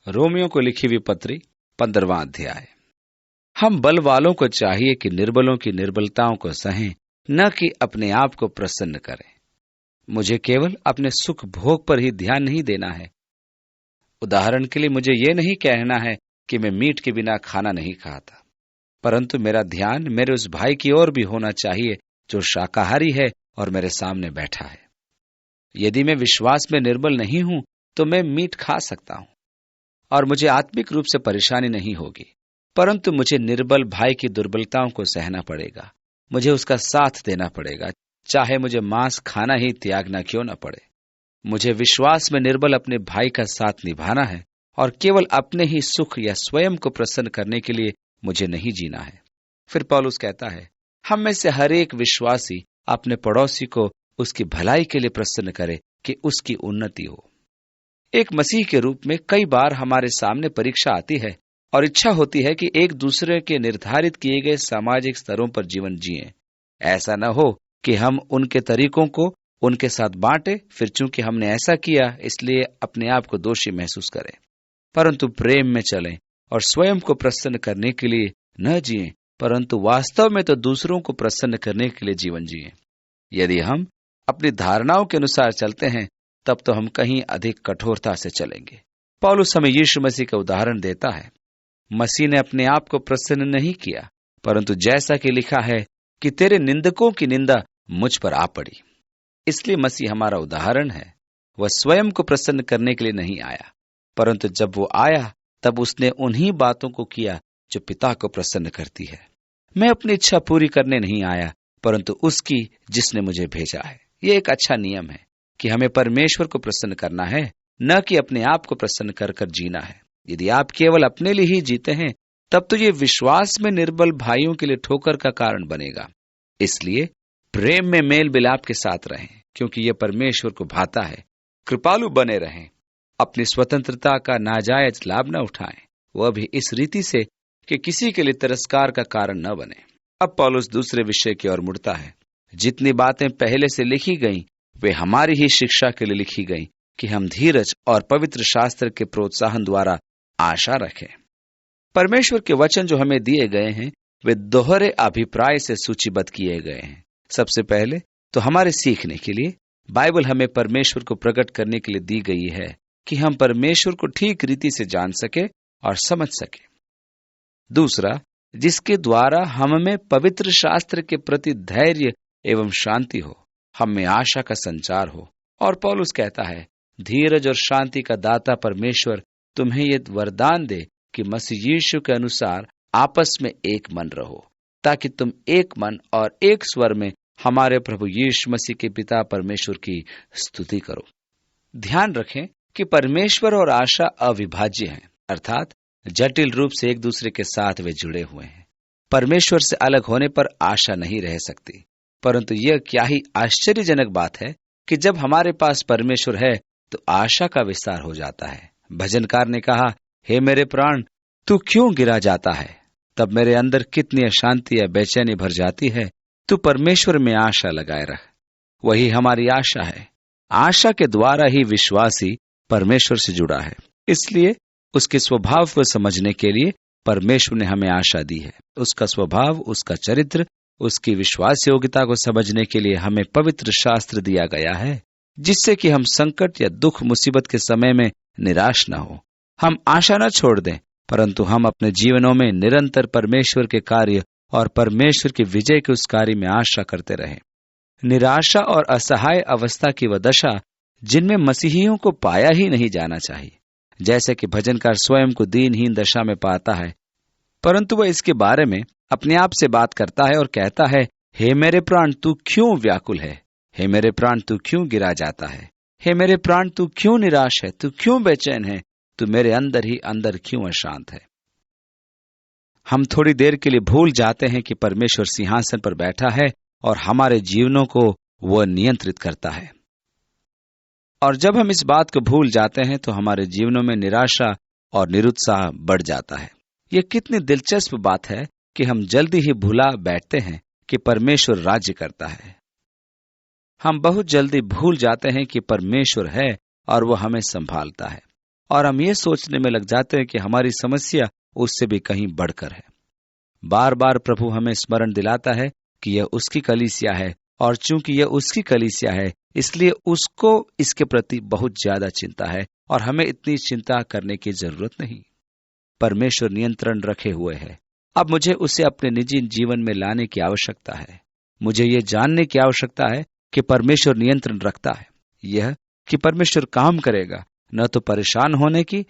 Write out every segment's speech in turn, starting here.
Romeo को लिखी हुई पत्री 15वां अध्याय। हम बल वालों को चाहिए कि निर्बलों की निर्बलताओं को सहें, न कि अपने आप को प्रसन्न करें। मुझे केवल अपने सुख भोग पर ही ध्यान नहीं देना है। उदाहरण के लिए मुझे ये नहीं कहना है कि मैं मीट के बिना खाना नहीं खाता, परंतु मेरा ध्यान मेरे उस भाई की ओर भी होना चाहिए जो शाकाहारी है और मेरे सामने बैठा है। यदि मैं विश्वास में निर्बल नहीं हूं तो मैं मीट खा सकता हूं और मुझे आत्मिक रूप से परेशानी नहीं होगी, परंतु मुझे निर्बल भाई की दुर्बलताओं को सहना पड़ेगा। मुझे उसका साथ देना पड़ेगा, चाहे मुझे मांस खाना ही त्यागना क्यों न पड़े। मुझे विश्वास में निर्बल अपने भाई का साथ निभाना है और केवल अपने ही सुख या स्वयं को प्रसन्न करने के लिए मुझे नहीं जीना है। फिर पौलुस कहता है, हम में से हर एक विश्वासी अपने पड़ोसी को उसकी भलाई के लिए प्रसन्न करे कि उसकी उन्नति हो। एक मसीह के रूप में कई बार हमारे सामने परीक्षा आती है और इच्छा होती है कि एक दूसरे के निर्धारित किए गए सामाजिक स्तरों पर जीवन जिएं। ऐसा न हो कि हम उनके तरीकों को उनके साथ बांटे, फिर चूंकि हमने ऐसा किया इसलिए अपने आप को दोषी महसूस करें। परंतु प्रेम में चलें और स्वयं को प्रसन्न करने के लिए न जिएं, परंतु वास्तव में तो दूसरों को प्रसन्न करने के लिए जीवन जिएं। यदि हम अपनी धारणाओं के अनुसार चलते हैं तब तो हम कहीं अधिक कठोरता से चलेंगे। पौलुस हमें यीशु मसीह का उदाहरण देता है। मसीह ने अपने आप को प्रसन्न नहीं किया, परंतु जैसा कि लिखा है कि तेरे निंदकों की निंदा मुझ पर आ पड़ी। इसलिए मसीह हमारा उदाहरण है। वह स्वयं को प्रसन्न करने के लिए नहीं आया, परंतु जब वो आया तब उसने उन्हीं बातों को किया जो पिता को प्रसन्न करती है। मैं अपनी इच्छा पूरी करने नहीं आया, परंतु उसकी जिसने मुझे भेजा है। ये एक अच्छा नियम है कि हमें परमेश्वर को प्रसन्न करना है, न कि अपने आप को प्रसन्न कर कर जीना है। यदि आप केवल अपने लिए ही जीते हैं तब तो ये विश्वास में निर्बल भाइयों के लिए ठोकर का कारण बनेगा। इसलिए प्रेम में मेल मिलाप के साथ रहें, क्योंकि यह परमेश्वर को भाता है। कृपालु बने रहें, अपनी स्वतंत्रता का नाजायज लाभ न उठाएं, वह भी इस रीति से कि किसी के लिए तिरस्कार का कारण न बने। अब पौलुस दूसरे विषय की ओर मुड़ता है। जितनी बातें पहले से लिखी गईं वे हमारी ही शिक्षा के लिए लिखी गईं कि हम धीरज और पवित्र शास्त्र के प्रोत्साहन द्वारा आशा रखें। परमेश्वर के वचन जो हमें दिए गए हैं वे दोहरे अभिप्राय से सूचीबद्ध किए गए हैं। सबसे पहले तो हमारे सीखने के लिए बाइबल हमें परमेश्वर को प्रकट करने के लिए दी गई है कि हम परमेश्वर को ठीक रीति से जान सके और समझ सके। दूसरा, जिसके द्वारा हम में पवित्र शास्त्र के प्रति धैर्य एवं शांति हो, हम में आशा का संचार हो। और पौलुस कहता है, धीरज और शांति का दाता परमेश्वर तुम्हें ये वरदान दे कि मसीह यीशु के अनुसार आपस में एक मन रहो, ताकि तुम एक मन और एक स्वर में हमारे प्रभु यीशु मसीह के पिता परमेश्वर की स्तुति करो। ध्यान रखें कि परमेश्वर और आशा अविभाज्य हैं, अर्थात जटिल रूप से एक दूसरे के साथ वे जुड़े हुए हैं। परमेश्वर से अलग होने पर आशा नहीं रह सकती, परंतु यह क्या ही आश्चर्यजनक बात है कि जब हमारे पास परमेश्वर है तो आशा का विस्तार हो जाता है। भजनकार ने कहा, हे मेरे प्राण तू क्यों गिरा जाता है, तब मेरे अंदर कितनी अशांति या बेचैनी भर जाती है। तू परमेश्वर में आशा लगाए रख, वही हमारी आशा है। आशा के द्वारा ही विश्वासी परमेश्वर से जुड़ा है। इसलिए उसके स्वभाव को समझने के लिए परमेश्वर ने हमें आशा दी है। उसका स्वभाव, उसका चरित्र, उसकी विश्वास योग्यता को समझने के लिए हमें पवित्र शास्त्र दिया गया है, जिससे कि हम संकट या दुख मुसीबत के समय में निराश न हो। हम आशा न छोड़ दें, परंतु हम अपने जीवनों में निरंतर परमेश्वर के कार्य और परमेश्वर की विजय के उस कार्य में आशा करते रहें। निराशा और असहाय अवस्था की वह दशा जिनमें मसीहियों को पाया ही नहीं जाना चाहिए। जैसे कि भजनकार स्वयं को दीनहीन दशा में पाता है, परंतु वह इसके बारे में अपने आप से बात करता है और कहता है, हे मेरे प्राण तू क्यों व्याकुल है, हे मेरे प्राण तू क्यों गिरा जाता है, हे मेरे प्राण तू क्यों निराश है, तू क्यों बेचैन है, तू मेरे अंदर ही अंदर क्यों अशांत है। हम थोड़ी देर के लिए भूल जाते हैं कि परमेश्वर सिंहासन पर बैठा है और हमारे जीवनों को वह नियंत्रित करता है। और जब हम इस बात को भूल जाते हैं तो हमारे जीवनों में निराशा और निरुत्साह बढ़ जाता है। यह कितनी दिलचस्प बात है कि हम जल्दी ही भुला बैठते हैं कि परमेश्वर राज्य करता है। हम बहुत जल्दी भूल जाते हैं कि परमेश्वर है और वह हमें संभालता है। और हम ये सोचने में लग जाते हैं कि हमारी समस्या उससे भी कहीं बढ़कर है। बार बार प्रभु हमें स्मरण दिलाता है कि यह उसकी कलीसिया है, और चूंकि यह उसकी कलीसिया है इसलिए उसको इसके प्रति बहुत ज्यादा चिंता है, और हमें इतनी चिंता करने की जरूरत नहीं। परमेश्वर नियंत्रण रखे हुए है। अब मुझे उसे अपने निजी जीवन में लाने की आवश्यकता है। मुझे ये जानने की आवश्यकता है कि परमेश्वर नियंत्रण रखता है। यह कि परमेश्वर काम करेगा, न तो परेशान होने की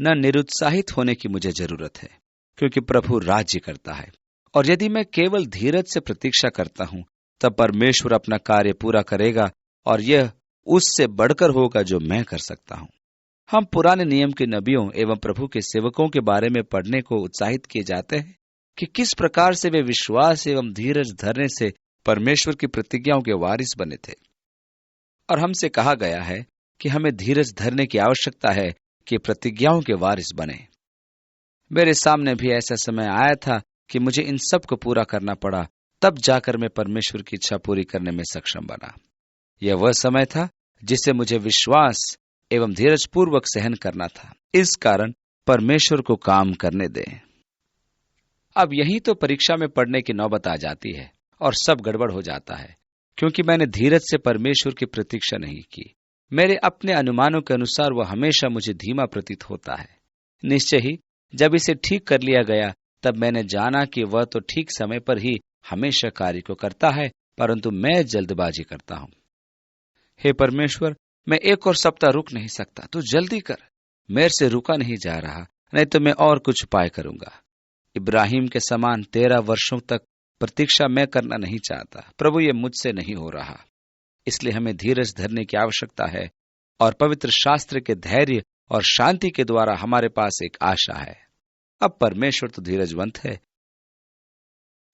न निरुत्साहित होने की मुझे जरूरत है, क्योंकि प्रभु राज्य करता है। और यदि मैं केवल धीरज से प्रतीक्षा करता हूं तब परमेश्वर अपना कार्य पूरा करेगा, और यह उससे बढ़कर होगा जो मैं कर सकता हूं। हम पुराने नियम के नबियों एवं प्रभु के सेवकों के बारे में पढ़ने को उत्साहित किए जाते हैं कि किस प्रकार से वे विश्वास एवं धीरज धरने से परमेश्वर की प्रतिज्ञाओं के वारिस बने थे। और हमसे कहा गया है कि हमें धीरज धरने की आवश्यकता है कि प्रतिज्ञाओं के वारिस बने। मेरे सामने भी ऐसा समय आया था कि मुझे इन सब को पूरा करना पड़ा, तब जाकर मैं परमेश्वर की इच्छा पूरी करने में सक्षम बना। यह वह समय था जिसे मुझे विश्वास एवं धीरज पूर्वक सहन करना था। इस कारण परमेश्वर को काम करने दें। अब यही तो परीक्षा में पढ़ने की नौबत आ जाती है और सब गड़बड़ हो जाता है, क्योंकि मैंने धीरज से परमेश्वर की प्रतीक्षा नहीं की। मेरे अपने अनुमानों के अनुसार वह हमेशा मुझे धीमा प्रतीत होता है। निश्चय ही जब इसे ठीक कर लिया गया तब मैंने जाना कि वह तो ठीक समय पर ही हमेशा कार्य को करता है, परंतु मैं जल्दबाजी करता हूं। हे परमेश्वर, मैं एक और सप्ताह रुक नहीं सकता, तू जल्दी कर। मेरे से रुका नहीं जा रहा, नहीं तो मैं और कुछ उपाय करूंगा। इब्राहिम के समान 13 वर्षों तक प्रतीक्षा मैं करना नहीं चाहता। प्रभु, ये मुझसे नहीं हो रहा। इसलिए हमें धीरज धरने की आवश्यकता है, और पवित्र शास्त्र के धैर्य और शांति के द्वारा हमारे पास एक आशा है। अब परमेश्वर तो धीरजवंत है,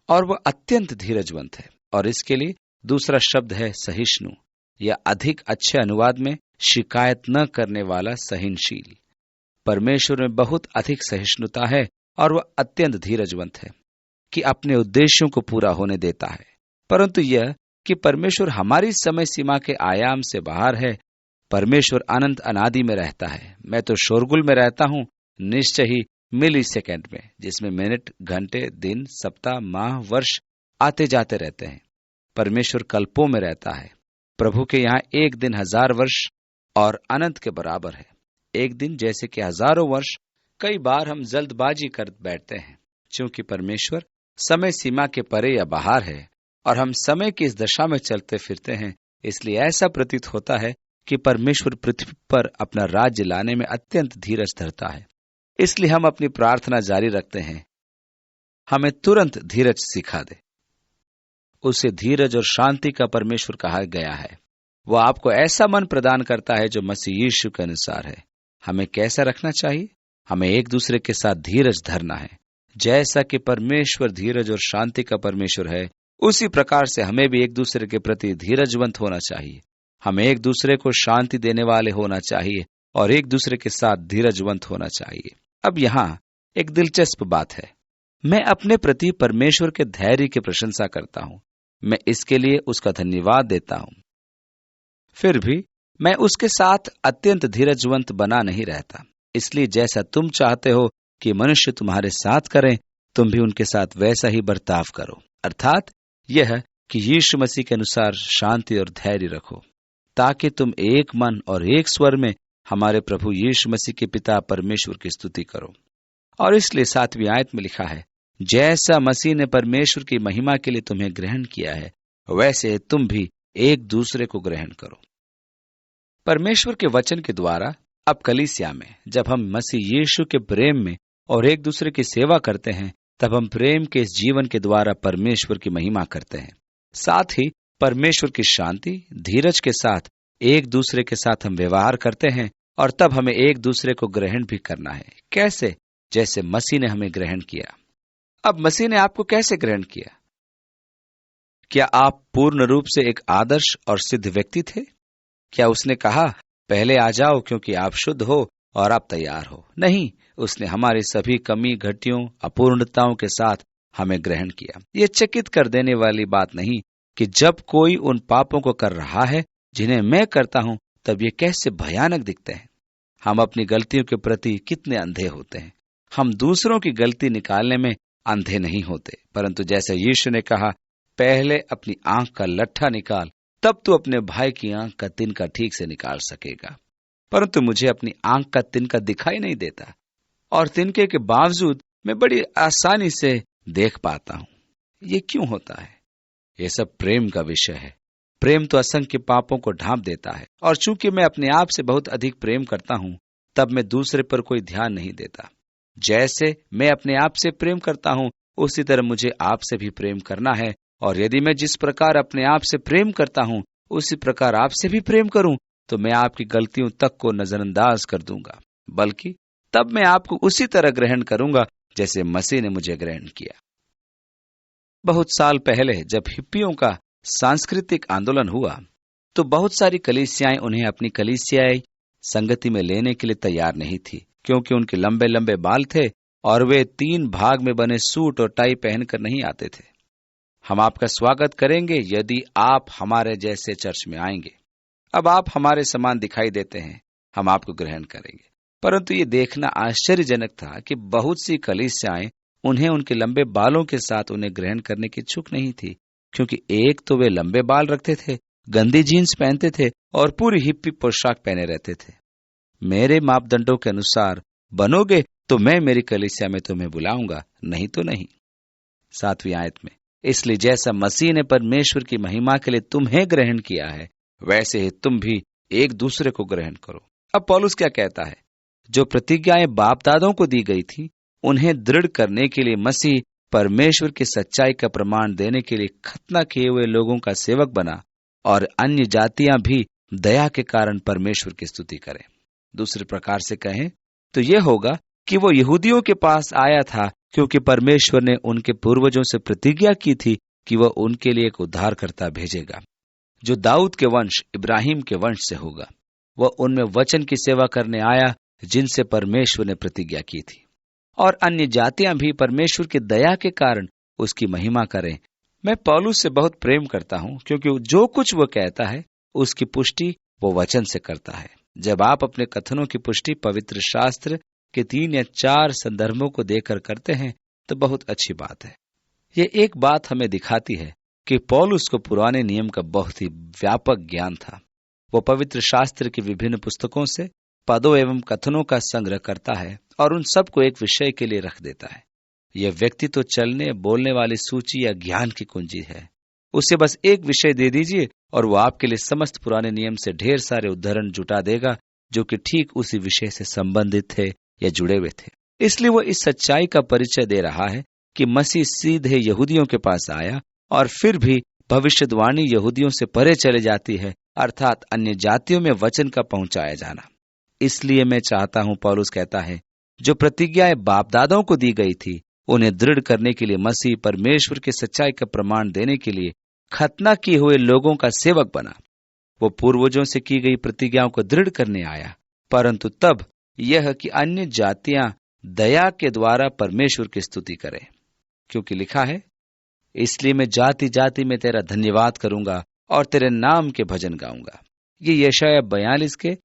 और वह अत्यंत धीरजवंत है, और इसके लिए दूसरा शब्द है सहिष्णु, या अधिक अच्छे अनुवाद में शिकायत न करने वाला, सहनशील। परमेश्वर में बहुत अधिक सहिष्णुता है, और वह अत्यंत धीरजवंत है कि अपने उद्देश्यों को पूरा होने देता है। परंतु यह कि परमेश्वर हमारी समय सीमा के आयाम से बाहर है। परमेश्वर अनंत अनादि में रहता है। मैं तो शोरगुल में रहता हूं, निश्चय ही मिली सेकेंड में, जिसमें मिनट, घंटे, दिन, सप्ताह, माह, वर्ष आते जाते रहते हैं। परमेश्वर कल्पों में रहता है। प्रभु के यहाँ एक दिन 1000 वर्ष और अनंत के बराबर है। एक दिन जैसे कि हजारों वर्ष। कई बार हम जल्दबाजी कर बैठते हैं, क्योंकि परमेश्वर समय सीमा के परे या बाहर है, और हम समय की इस दशा में चलते फिरते हैं। इसलिए ऐसा प्रतीत होता है कि परमेश्वर पृथ्वी पर अपना राज्य लाने में अत्यंत धीरज धरता है। इसलिए हम अपनी प्रार्थना जारी रखते हैं, हमें तुरंत धीरज सिखा दे। उसे धीरज और शांति का परमेश्वर कहा गया है। वह आपको ऐसा मन प्रदान करता है जो मसीह यीशु के अनुसार है। हमें कैसा रखना चाहिए? हमें एक दूसरे के साथ धीरज धरना है। जैसा कि परमेश्वर धीरज और शांति का परमेश्वर है, उसी प्रकार से हमें भी एक दूसरे के प्रति धीरजवंत होना चाहिए। हमें एक दूसरे को शांति देने वाले होना चाहिए, और एक दूसरे के साथ धीरजवंत होना चाहिए। अब यहाँ एक दिलचस्प बात है। मैं अपने प्रति परमेश्वर के धैर्य की प्रशंसा करता हूँ। मैं इसके लिए उसका धन्यवाद देता हूँ। फिर भी मैं उसके साथ अत्यंत धीरजवंत बना नहीं रहता। इसलिए जैसा तुम चाहते हो कि मनुष्य तुम्हारे साथ करें, तुम भी उनके साथ वैसा ही बर्ताव करो। अर्थात यह कि यीशु मसीह के अनुसार शांति और धैर्य रखो, ताकि तुम एक मन और एक स्वर में हमारे प्रभु यीशु मसीह के पिता परमेश्वर की स्तुति करो। और इसलिए 7वीं आयत में लिखा है, जैसा मसीह ने परमेश्वर की महिमा के लिए तुम्हें ग्रहण किया है, वैसे तुम भी एक दूसरे को ग्रहण करो। परमेश्वर के वचन के द्वारा अब कलीसिया में जब हम मसीह यीशु के प्रेम में और एक दूसरे की सेवा करते हैं, तब हम प्रेम के इस जीवन के द्वारा परमेश्वर की महिमा करते हैं। साथ ही परमेश्वर की शांति, धीरज के साथ एक दूसरे के साथ हम व्यवहार करते हैं, और तब हमें एक दूसरे को ग्रहण भी करना है। कैसे? जैसे मसीह ने हमें ग्रहण किया। अब मसीह ने आपको कैसे ग्रहण किया? क्या आप पूर्ण रूप से एक आदर्श और सिद्ध व्यक्ति थे? क्या उसने कहा, पहले आ जाओ क्योंकि आप शुद्ध हो और आप तैयार हो? नहीं, उसने हमारी सभी कमी, घटियों, अपूर्णताओं के साथ हमें ग्रहण किया। ये चकित कर देने वाली बात नहीं कि जब कोई उन पापों को कर रहा है जिन्हें मैं करता हूं, तब ये कैसे भयानक दिखते हैं। हम अपनी गलतियों के प्रति कितने अंधे होते हैं। हम दूसरों की गलती निकालने में अंधे नहीं होते, परंतु जैसे यीशु ने कहा, पहले अपनी आंख का लट्ठा निकाल, तब तू अपने भाई की आंख का तिनका ठीक से निकाल सकेगा। परंतु मुझे अपनी आंख का तिनका दिखाई नहीं देता, और तिनके के बावजूद मैं बड़ी आसानी से देख पाता हूं। ये क्यों होता है? ये सब प्रेम का विषय है। प्रेम तो असंख्य पापों को ढांप देता है, और चूंकि मैं अपने आप से बहुत अधिक प्रेम करता हूं, तब मैं दूसरे पर कोई ध्यान नहीं देता। जैसे मैं अपने आप से प्रेम करता हूं, उसी तरह मुझे आपसे भी प्रेम करना है, और यदि मैं जिस प्रकार अपने आप से प्रेम करता हूं, उसी प्रकार आपसे भी प्रेम करूं, तो मैं आपकी गलतियों तक को नजरअंदाज कर दूंगा, बल्कि तब मैं आपको उसी तरह ग्रहण करूंगा जैसे मसीह ने मुझे ग्रहण किया। बहुत साल पहले जब हिप्पियों का सांस्कृतिक आंदोलन हुआ, तो बहुत सारी कलीसियाएं उन्हें अपनी कलीसियाई संगति में लेने के लिए तैयार नहीं थी, क्योंकि उनके लंबे लंबे बाल थे और वे 3 भाग में बने सूट और टाई पहनकर नहीं आते थे। हम आपका स्वागत करेंगे यदि आप हमारे जैसे चर्च में आएंगे। अब आप हमारे समान दिखाई देते हैं, हम आपको ग्रहण करेंगे। परंतु ये देखना आश्चर्यजनक था कि बहुत सी कलीसियाएं उन्हें उनके लंबे बालों के साथ उन्हें ग्रहण करने की इच्छुक नहीं थी, क्योंकि एक तो वे लंबे बाल रखते थे, गंदी जीन्स पहनते थे और पूरी हिप्पी पोशाक पहने रहते थे। मेरे मापदंडों के अनुसार बनोगे तो मैं मेरी कलीसिया में तुम्हें बुलाऊंगा, नहीं तो नहीं। 7वीं आयत में, इसलिए जैसा मसीह ने परमेश्वर की महिमा के लिए तुम्हें ग्रहण किया है, वैसे ही तुम भी एक दूसरे को ग्रहण करो। अब पौलुस क्या कहता है? जो प्रतिज्ञाएं बाप दादों को दी गई थी, उन्हें दृढ़ करने के लिए मसीह परमेश्वर की सच्चाई का प्रमाण देने के लिए खतना किए हुए लोगों का सेवक बना, और अन्य जातियां भी दया के कारण परमेश्वर की स्तुति करें। दूसरे प्रकार से कहें तो यह होगा कि वो यहूदियों के पास आया था, क्योंकि परमेश्वर ने उनके पूर्वजों से प्रतिज्ञा की थी कि वह उनके लिए एक उद्धारकर्ता भेजेगा, जो दाऊद के वंश इब्राहिम के वंश से होगा। वह उनमें वचन की सेवा करने आया जिनसे परमेश्वर ने प्रतिज्ञा की थी, और अन्य जातियां भी परमेश्वर की दया के कारण उसकी महिमा करें। मैं पौलुस से बहुत प्रेम करता हूं, क्योंकि जो कुछ वो कहता है उसकी पुष्टि वो वचन से करता है। जब आप अपने कथनों की पुष्टि पवित्र शास्त्र के 3 या 4 संदर्भों को देकर करते हैं तो बहुत अच्छी बात है। ये एक बात हमें दिखाती है कि पौलुस को पुराने नियम का बहुत ही व्यापक ज्ञान था। वो पवित्र शास्त्र की विभिन्न पुस्तकों से पदों एवं कथनों का संग्रह करता है और उन सब को एक विषय के लिए रख देता है। यह व्यक्ति तो चलने बोलने वाली सूची या ज्ञान की कुंजी है। उसे बस एक विषय दे दीजिए और वो आपके लिए समस्त पुराने नियम से ढेर सारे उदाहरण जुटा देगा, जो कि ठीक उसी विषय से संबंधित थे या जुड़े हुए थे। इसलिए वो इस सच्चाई का परिचय दे रहा है कि मसीह सीधे यहूदियों के पास आया, और फिर भी भविष्यवाणी यहूदियों से परे चले जाती है, अर्थात अन्य जातियों में वचन का पहुंचाया जाना। इसलिए मैं चाहता हूं, पौलुस कहता है, जो प्रतिज्ञाएं बाप दादाओं को दी गई थी, उन्हें दृढ़ करने के लिए मसीह परमेश्वर की सच्चाई का प्रमाण देने के लिए खतना किए हुए लोगों का सेवक बना। वो पूर्वजों से की गई प्रतिज्ञाओं को दृढ़ करने आया, परंतु तब यह कि अन्य जातियां दया के द्वारा परमेश्वर की स्तुति करें, क्योंकि लिखा है, इसलिए मैं जाति जाति में तेरा धन्यवाद करूंगा और तेरे नाम के भजन गाऊंगा। ये यशायाह 42 के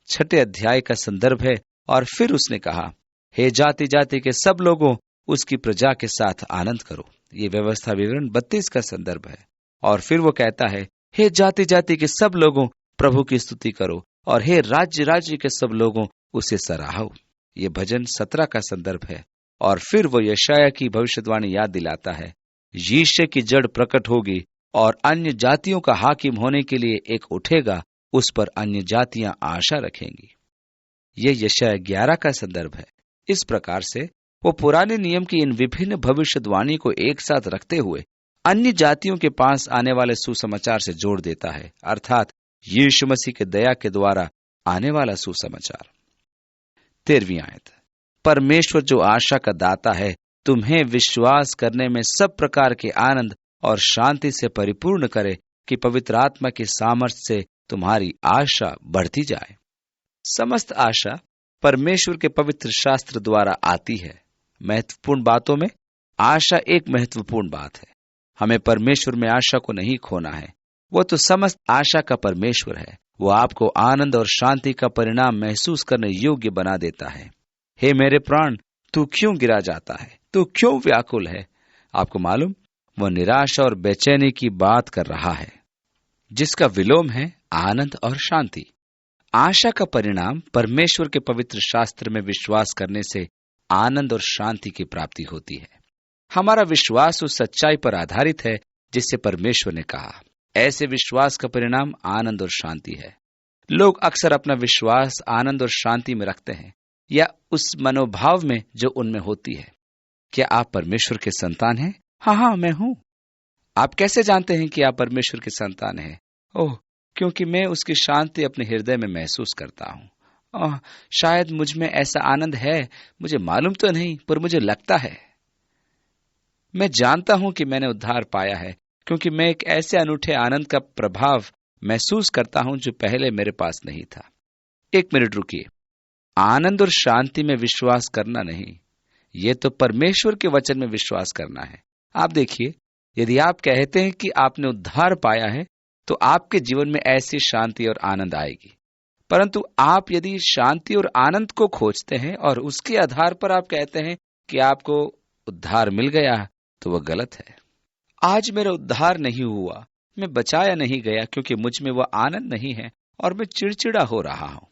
6 अध्याय का संदर्भ है। और फिर उसने कहा, हे जाति जाति के सब लोगों, उसकी प्रजा के साथ आनंद करो। ये व्यवस्था विवरण 32 का संदर्भ है। और फिर वो कहता है, हे जाति जाति के सब लोगों, प्रभु की स्तुति करो, और हे राज्य राज्य के सब लोगों, उसे सराहो। ये भजन 17 का संदर्भ है। और फिर वो यशायाह की भविष्यवाणी याद दिलाता है, यीशु की जड़ प्रकट होगी और अन्य जातियों का हाकिम होने के लिए एक उठेगा, उस पर अन्य जातियां आशा रखेंगी। ये यशायाह 11 का संदर्भ है। इस प्रकार से वो पुराने नियम की इन विभिन्न भविष्यवाणी को एक साथ रखते हुए अन्य जातियों के पास आने वाले सुसमाचार से जोड़ देता है, अर्थात यीशु मसीह के दया के द्वारा आने वाला सुसमाचार। 13वीं आयत, परमेश्वर जो आशा का दाता है, तुम्हें विश्वास करने में सब प्रकार के आनंद और शांति से परिपूर्ण करे, कि पवित्र आत्मा की सामर्थ्य से तुम्हारी आशा बढ़ती जाए। समस्त आशा परमेश्वर के पवित्र शास्त्र द्वारा आती है। महत्वपूर्ण बातों में आशा एक महत्वपूर्ण बात है। हमें परमेश्वर में आशा को नहीं खोना है। वो तो समस्त आशा का परमेश्वर है। वो आपको आनंद और शांति का परिणाम महसूस करने योग्य बना देता है। हे मेरे प्राण, तू क्यों गिरा जाता है? तू क्यों व्याकुल है? आपको मालूम, वह निराशा और बेचैनी की बात कर रहा है, जिसका विलोम है आनंद और शांति। आशा का परिणाम परमेश्वर के पवित्र शास्त्र में विश्वास करने से आनंद और शांति की प्राप्ति होती है। हमारा विश्वास उस सच्चाई पर आधारित है जिससे परमेश्वर ने कहा। ऐसे विश्वास का परिणाम आनंद और शांति है। लोग अक्सर अपना विश्वास आनंद और शांति में रखते हैं, या उस मनोभाव में जो उनमें होती है। क्या आप परमेश्वर के संतान हैं? हाँ, मैं हूं। आप कैसे जानते हैं कि आप परमेश्वर के संतान हैं? ओह, क्योंकि मैं उसकी शांति अपने हृदय में महसूस करता हूं। शायद मुझ में ऐसा आनंद है, मुझे मालूम तो नहीं, पर मुझे लगता है। मैं जानता हूं कि मैंने उद्धार पाया है, क्योंकि मैं एक ऐसे अनूठे आनंद का प्रभाव महसूस करता हूं जो पहले मेरे पास नहीं था। एक मिनट रुकिए। आनंद और शांति में विश्वास करना नहीं, ये तो परमेश्वर के वचन में विश्वास करना है। आप देखिए, यदि आप कहते हैं कि आपने उद्धार पाया है, तो आपके जीवन में ऐसी शांति और आनंद आएगी। परंतु आप यदि शांति और आनंद को खोजते हैं और उसके आधार पर आप कहते हैं कि आपको उद्धार मिल गया, तो वह गलत है। आज मेरा उद्धार नहीं हुआ, मैं बचाया नहीं गया, क्योंकि मुझ में वह आनंद नहीं है और मैं चिड़चिड़ा हो रहा हूं।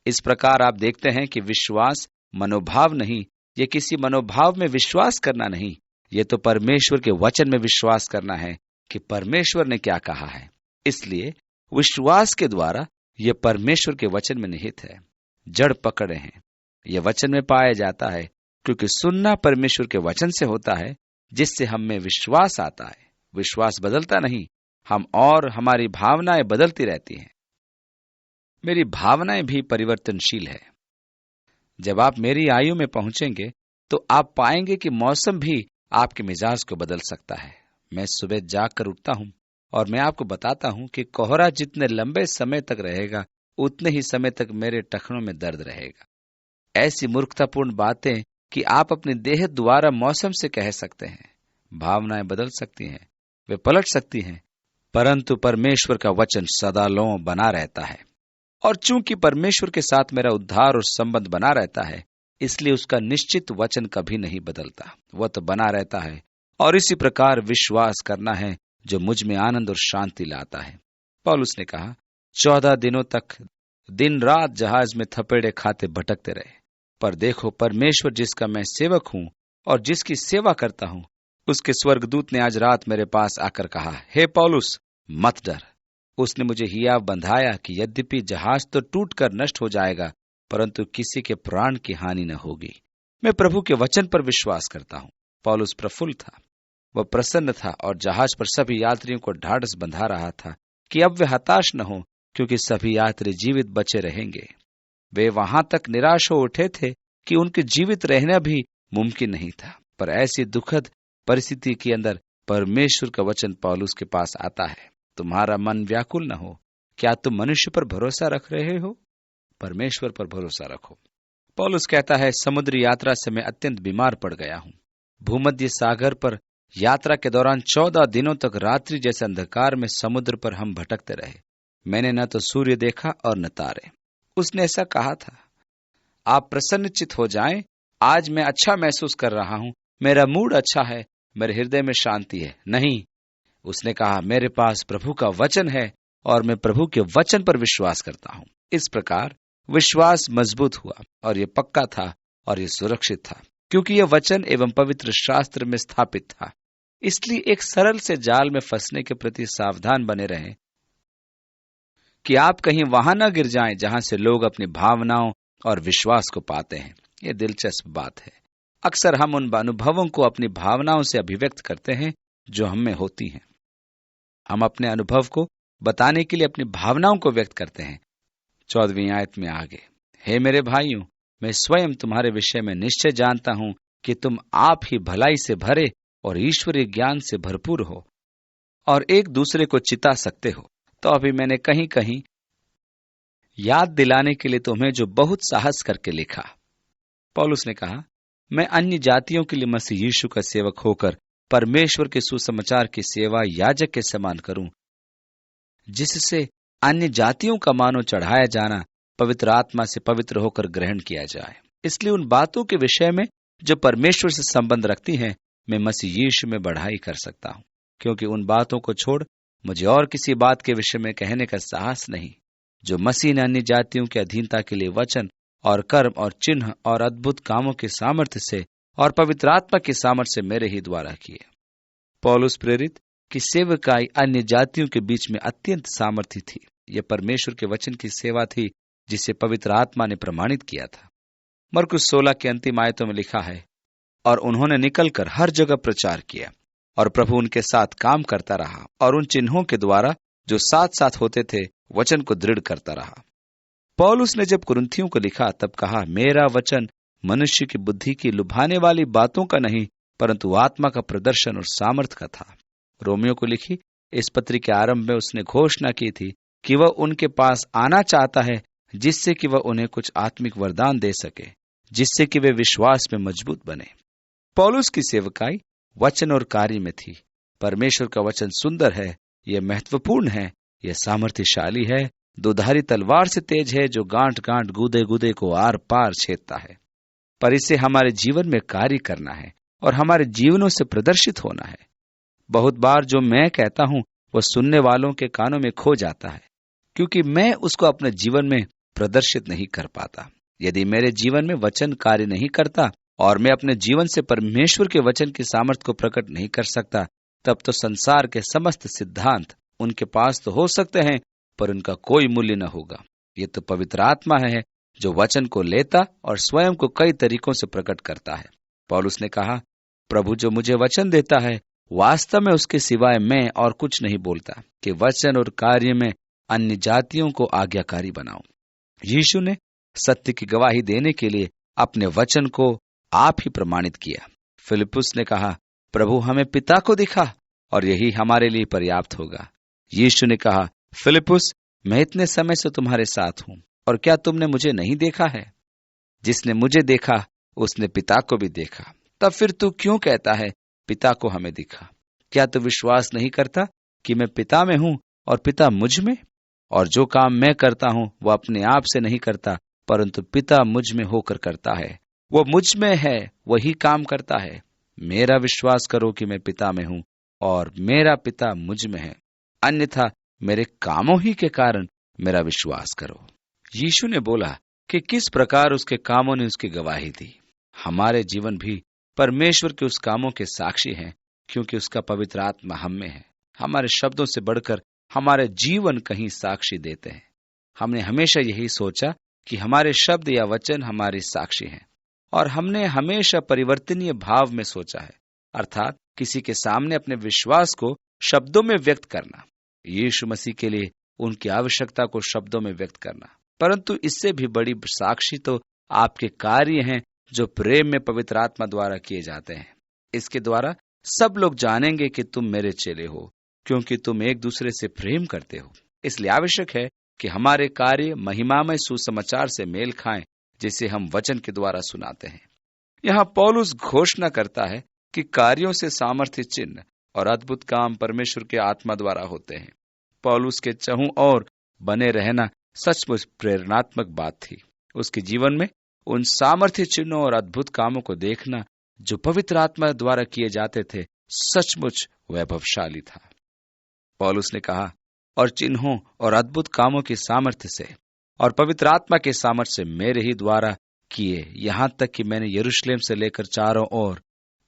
इस प्रकार आप देखते हैं कि विश्वास मनोभाव नहीं, ये किसी मनोभाव में विश्वास करना नहीं, ये तो परमेश्वर के वचन में विश्वास करना है कि परमेश्वर ने क्या कहा है। इसलिए विश्वास के द्वारा यह परमेश्वर के वचन में निहित है। जड़ पकड़े हैं, यह वचन में पाया जाता है, क्योंकि सुनना परमेश्वर के वचन से होता है, जिससे हम में विश्वास आता है। विश्वास बदलता नहीं, हम और हमारी भावनाएं बदलती रहती हैं। मेरी भावनाएं भी परिवर्तनशील है। जब आप मेरी आयु में पहुंचेंगे तो आप पाएंगे कि मौसम भी आपके मिजाज को बदल सकता है। मैं सुबह जागकर उठता हूं और मैं आपको बताता हूं कि कोहरा जितने लंबे समय तक रहेगा, उतने ही समय तक मेरे टखनों में दर्द रहेगा। ऐसी मूर्खतापूर्ण बातें कि आप अपने देह द्वारा मौसम से कह सकते हैं। भावनाएं बदल सकती हैं, वे पलट सकती हैं, परंतु परमेश्वर का वचन सदालों बना रहता है। और चूंकि परमेश्वर के साथ मेरा उद्धार और संबंध बना रहता है, इसलिए उसका निश्चित वचन कभी नहीं बदलता, वह तो बना रहता है। और इसी प्रकार विश्वास करना है जो मुझ में आनंद और शांति लाता है। पौलुस ने कहा, 14 दिनों तक दिन रात जहाज में थपेड़े खाते भटकते रहे, पर देखो, परमेश्वर जिसका मैं सेवक हूं और जिसकी सेवा करता हूं, उसके स्वर्गदूत ने आज रात मेरे पास आकर कहा, हे पौलुस, मत डर। उसने मुझे हियाव बंधाया कि यद्यपि जहाज तो टूटकर नष्ट हो जाएगा, परंतु किसी के प्राण की हानि न होगी। मैं प्रभु के वचन पर विश्वास करता हूं। पौलुस प्रफुल्ल था, वह प्रसन्न था और जहाज पर सभी यात्रियों को ढाढ़स बंधा रहा था कि अब वे हताश न हो, क्योंकि सभी यात्री जीवित बचे रहेंगे। वे वहां तक निराश हो उठे थे कि उनके जीवित रहना भी मुमकिन नहीं था, पर ऐसी दुखद परिस्थिति के अंदर परमेश्वर का वचन पौलुस के पास आता है, तुम्हारा मन व्याकुल न हो। क्या तुम मनुष्य पर भरोसा रख रहे हो? परमेश्वर पर भरोसा रखो। पौलुस कहता है, समुद्री यात्रा से मैं अत्यंत बीमार पड़ गया हूं। भूमध्य सागर पर यात्रा के दौरान 14 दिनों तक रात्रि जैसे अंधकार में समुद्र पर हम भटकते रहे। मैंने न तो सूर्य देखा और न तारे। उसने ऐसा कहा था, आप प्रसन्नचित हो जाएं, आज मैं अच्छा महसूस कर रहा हूं, मेरा मूड अच्छा है, मेरे हृदय में शांति है। नहीं, उसने कहा, मेरे पास प्रभु का वचन है और मैं प्रभु के वचन पर विश्वास करता हूं। इस प्रकार विश्वास मजबूत हुआ और यह पक्का था और यह सुरक्षित था, क्योंकि यह वचन एवं पवित्र शास्त्र में स्थापित था। इसलिए एक सरल से जाल में फंसने के प्रति सावधान बने रहें कि आप कहीं वहां न गिर जाएं जहां से लोग अपनी भावनाओं और विश्वास को पाते हैं। यह दिलचस्प बात है। अक्सर हम उन अनुभवों को अपनी भावनाओं से अभिव्यक्त करते हैं जो हम में होती हैं। हम अपने अनुभव को बताने के लिए अपनी भावनाओं को व्यक्त करते हैं। 14वीं आयत में आगे, हे मेरे भाइयों, मैं स्वयं तुम्हारे विषय में निश्चय जानता हूं कि तुम आप ही भलाई से भरे और ईश्वरीय ज्ञान से भरपूर हो और एक दूसरे को चिता सकते हो। तो अभी मैंने कहीं कहीं याद दिलाने के लिए तुम्हें जो बहुत साहस करके लिखा। पौलुस ने कहा, मैं अन्य जातियों के लिए मसीह यीशु का सेवक होकर परमेश्वर के सुसमाचार की सेवा याजक के समान करूं, जिससे अन्य जातियों का मानो चढ़ाया जाना पवित्र आत्मा से पवित्र होकर ग्रहण किया जाए। इसलिए उन बातों के विषय में जो परमेश्वर से संबंध रखती हैं, मैं मसीह यीशु में बढ़ाई कर सकता हूँ, क्योंकि उन बातों को छोड़ मुझे और किसी बात के विषय में कहने का साहस नहीं जो मसीह ने अन्य जातियों की अधीनता के लिए वचन और कर्म और चिन्ह और अद्भुत कामों के सामर्थ्य से और पवित्र आत्मा के सामर्थ्य से मेरे ही द्वारा किए। पौलुस प्रेरित की सेवकाई अन्य जातियों के बीच में अत्यंत सामर्थ्य थी। यह परमेश्वर के वचन की सेवा थी जिसे पवित्र आत्मा ने प्रमाणित किया था। मरकुस 16 के अंतिम आयतों में लिखा है, और उन्होंने निकलकर हर जगह प्रचार किया और प्रभु उनके साथ काम करता रहा और उन चिन्हों के द्वारा जो साथ साथ होते थे वचन को दृढ़ करता रहा। पौलुस ने जब कुरिन्थियों को लिखा तब कहा, मेरा वचन मनुष्य की बुद्धि की लुभाने वाली बातों का नहीं परंतु आत्मा का प्रदर्शन और सामर्थ का था। रोमियो को लिखी इस पत्री के आरंभ में उसने घोषणा की थी कि वह उनके पास आना चाहता है जिससे कि वह उन्हें कुछ आत्मिक वरदान दे सके, जिससे कि वे विश्वास में मजबूत बने। पौलुस की सेवकाई वचन और कार्य में थी। परमेश्वर का वचन सुंदर है, यह महत्वपूर्ण है, यह सामर्थ्यशाली है, दोधारी तलवार से तेज है, जो गांठ गांठ गूदे गूदे को आर पार छेदता है। पर इसे हमारे जीवन में कार्य करना है और हमारे जीवनों से प्रदर्शित होना है। बहुत बार जो मैं कहता हूं वह सुनने वालों के कानों में खो जाता है, क्योंकि मैं उसको अपने जीवन में प्रदर्शित नहीं कर पाता। यदि मेरे जीवन में वचन कार्य नहीं करता और मैं अपने जीवन से परमेश्वर के वचन की सामर्थ्य को प्रकट नहीं कर सकता, तब तो संसार के समस्त सिद्धांत उनके पास तो हो सकते हैं पर उनका कोई मूल्य न होगा। ये तो पवित्र आत्मा है जो वचन को लेता और स्वयं को कई तरीकों से प्रकट करता है। पौलुस ने कहा, प्रभु जो मुझे वचन देता है वास्तव में उसके सिवाय मैं और कुछ नहीं बोलता कि वचन और कार्य में अन्य जातियों को आज्ञाकारी बनाऊं। यीशु ने सत्य की गवाही देने के लिए अपने वचन को आप ही प्रमाणित किया। फिलिप्पुस ने कहा, प्रभु हमें पिता को दिखा और यही हमारे लिए पर्याप्त होगा। यीशु ने कहा, फिलिप्पुस मैं इतने समय से तुम्हारे साथ हूं और क्या तुमने मुझे नहीं देखा है? जिसने मुझे देखा उसने पिता को भी देखा। तब फिर तू क्यों कहता है पिता को हमें दिखा? क्या तू विश्वास नहीं करता कि मैं पिता में हूं और पिता मुझ में? और जो काम मैं करता हूं वह अपने आप से नहीं करता परंतु पिता मुझ में होकर करता है। वो मुझ में है वही काम करता है। मेरा विश्वास करो कि मैं पिता में हूं और मेरा पिता मुझ में है, अन्यथा मेरे कामों ही के कारण मेरा विश्वास करो। यीशु ने बोला कि किस प्रकार उसके कामों ने उसकी गवाही दी। हमारे जीवन भी परमेश्वर के उस कामों के साक्षी हैं, क्योंकि उसका पवित्र आत्मा हम में है। हमारे शब्दों से बढ़कर हमारे जीवन कहीं साक्षी देते हैं। हमने हमेशा यही सोचा कि हमारे शब्द या वचन हमारे साक्षी हैं, और हमने हमेशा परिवर्तनीय भाव में सोचा है, अर्थात किसी के सामने अपने विश्वास को शब्दों में व्यक्त करना। यीशु मसीह के लिए उनकी आवश्यकता को शब्दों में व्यक्त करना, परंतु इससे भी बड़ी साक्षी तो आपके कार्य हैं जो प्रेम में पवित्र आत्मा द्वारा किए जाते हैं। इसके द्वारा सब लोग जानेंगे कि तुम मेरे चेले हो, क्योंकि तुम एक दूसरे से प्रेम करते हो। इसलिए आवश्यक है कि हमारे कार्य महिमामय सुसमाचार से मेल खाएं, जिसे हम वचन के द्वारा सुनाते हैं। यहाँ पौलुस घोषणा करता है कि कार्यों से सामर्थ्य, चिन्ह और अद्भुत काम परमेश्वर के आत्मा द्वारा होते हैं। पौलुस के चहुं और बने रहना सचमुच प्रेरणात्मक बात थी। उसके जीवन में उन सामर्थ्य, चिन्हों और अद्भुत कामों को देखना जो पवित्र आत्मा द्वारा किए जाते थे सचमुच वैभवशाली था। पौलुस ने कहा, और चिन्हों और अद्भुत कामों की सामर्थ्य से और पवित्र आत्मा के सामर्थ्य से मेरे ही द्वारा किए, यहां तक कि मैंने यरूशलेम से लेकर चारों ओर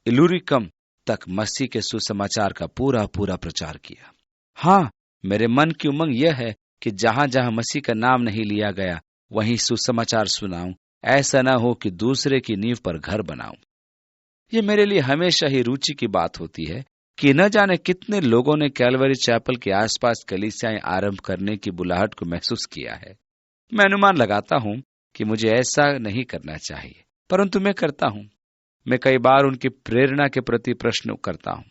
इलुरिकम तक मसीह के सुसमाचार का पूरा पूरा प्रचार किया। हाँ, मेरे मन की उमंग यह है कि जहां जहां मसीह का नाम नहीं लिया गया वहीं सुसमाचार सुनाऊं, ऐसा न हो कि दूसरे की नींव पर घर बनाऊं। ये मेरे लिए हमेशा ही रुचि की बात होती है कि न जाने कितने लोगों ने कैलवरी चैपल के आसपास कलीसियाएं आरंभ करने की बुलाहट को महसूस किया है। मैं अनुमान लगाता हूं कि मुझे ऐसा नहीं करना चाहिए, परंतु मैं करता हूं। मैं कई बार उनकी प्रेरणा के प्रति प्रश्न करता हूं।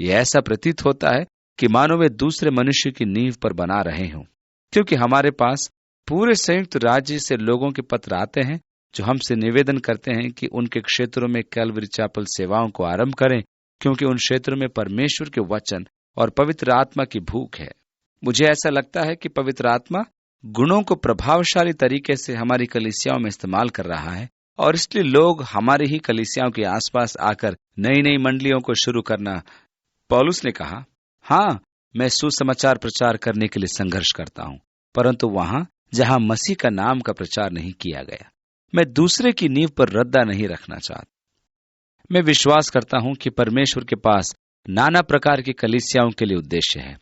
यह ऐसा प्रतीत होता है कि मानो वे दूसरे मनुष्य की नींव पर बना रहे हों, क्योंकि हमारे पास पूरे संयुक्त राज्य से लोगों के पत्र आते हैं जो हमसे निवेदन करते हैं कि उनके क्षेत्रों में कैलवरी चैपल सेवाओं को आरंभ करें, क्योंकि उन क्षेत्रों में परमेश्वर के वचन और पवित्र आत्मा की भूख है। मुझे ऐसा लगता है कि पवित्र आत्मा गुणों को प्रभावशाली तरीके से हमारी कलीसियाओं में इस्तेमाल कर रहा है, और इसलिए लोग हमारी ही कलीसियाओं के आसपास आकर नई नई मंडलियों को शुरू करना। पौलुस ने कहा, हाँ, मैं सुसमाचार प्रचार करने के लिए संघर्ष करता हूं, परंतु वहां जहां मसीह का नाम का प्रचार नहीं किया गया, मैं दूसरे की नींव पर रद्दा नहीं रखना चाहता। मैं विश्वास करता हूं कि परमेश्वर के पास नाना प्रकार की कलीसियाओं के लिए उद्देश्य है।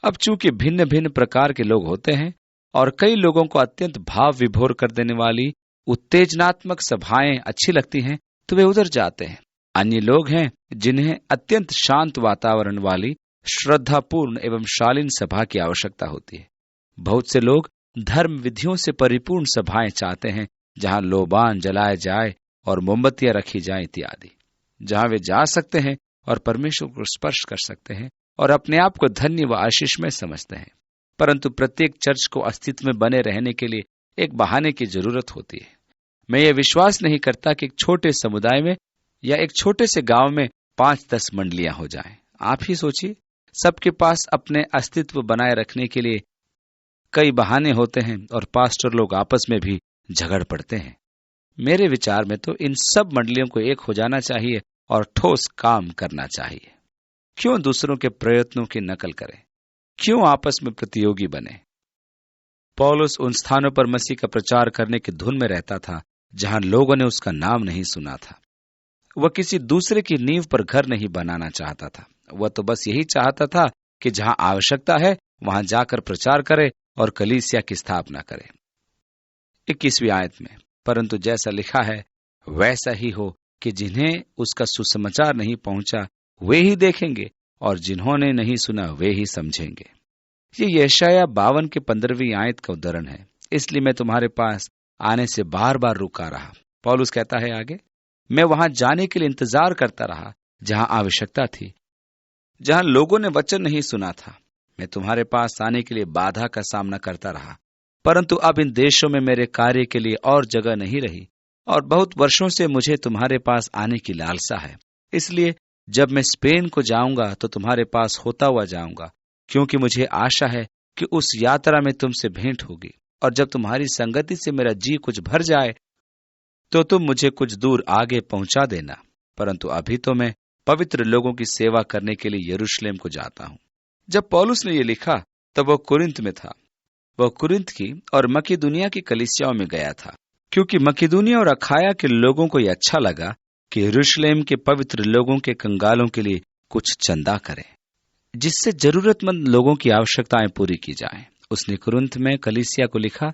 अब चूंकि भिन्न भिन्न प्रकार के लोग होते हैं और कई लोगों को अत्यंत भाव विभोर कर देने वाली उत्तेजनात्मक सभाएं अच्छी लगती हैं, तो वे उधर जाते हैं। अन्य लोग हैं जिन्हें अत्यंत शांत वातावरण वाली श्रद्धापूर्ण एवं शालीन सभा की आवश्यकता होती है। बहुत से लोग धर्म विधियों से परिपूर्ण सभाएं चाहते हैं, जहां लोबान जलाए जाए और मोमबत्तियां रखी जाए इत्यादि, जहां वे जा सकते हैं और परमेश्वर को स्पर्श कर सकते हैं और अपने आप को धन्य व आशीषमय समझते हैं। परंतु प्रत्येक चर्च को अस्तित्व में बने रहने के लिए एक बहाने की जरूरत होती है। मैं ये विश्वास नहीं करता कि एक छोटे समुदाय में या एक छोटे से गांव में 5-10 मंडलियां हो जाएं। आप ही सोचिए, सबके पास अपने अस्तित्व बनाए रखने के लिए कई बहाने होते हैं और पास्टर लोग आपस में भी झगड़ पड़ते हैं। मेरे विचार में तो इन सब मंडलियों को एक हो जाना चाहिए और ठोस काम करना चाहिए। क्यों दूसरों के प्रयत्नों की नकल करें? क्यों आपस में प्रतियोगी बने? पौलुस उन स्थानों पर मसीह का प्रचार करने की धुन में रहता था जहां लोगों ने उसका नाम नहीं सुना था। वह किसी दूसरे की नींव पर घर नहीं बनाना चाहता था। वह तो बस यही चाहता था कि जहां आवश्यकता है वहां जाकर प्रचार करे और कलीसिया की स्थापना करे। 21वीं आयत में, परंतु जैसा लिखा है वैसा ही हो कि जिन्हें उसका सुसमाचार नहीं पहुंचा वे ही देखेंगे और जिन्होंने नहीं सुना वे ही समझेंगे। ये यशायाह 52 के 15वीं आयत का उद्धरण है। इसलिए मैं तुम्हारे पास आने से बार बार रुका रहा। पौलुस कहता है आगे, मैं वहां जाने के लिए इंतजार करता रहा जहां आवश्यकता थी, जहां लोगों ने वचन नहीं सुना था। मैं तुम्हारे पास आने के लिए बाधा का सामना करता रहा, परंतु अब इन देशों में मेरे कार्य के लिए और जगह नहीं रही और बहुत वर्षों से मुझे तुम्हारे पास आने की लालसा है। इसलिए जब मैं स्पेन को जाऊंगा तो तुम्हारे पास होता हुआ जाऊंगा, क्योंकि मुझे आशा है कि उस यात्रा में तुमसे भेंट होगी, और जब तुम्हारी संगति से मेरा जी कुछ भर जाए तो तुम मुझे कुछ दूर आगे पहुंचा देना। परंतु अभी तो मैं पवित्र लोगों की सेवा करने के लिए यरूशलेम को जाता हूं। जब पौलुस ने यह लिखा तब वह कुरिन्थ में था। वह कुरिन्थ की और मकिदुनिया की कलीसियाओं में गया था, क्योंकि मकिदुनिया और अखाया के लोगों को यह अच्छा लगा कि यरूशलेम के पवित्र लोगों के कंगालों के लिए कुछ चंदा करें, जिससे जरूरतमंद लोगों की आवश्यकताएं पूरी की जाएं। उसने कुरिन्थ में कलीसिया को लिखा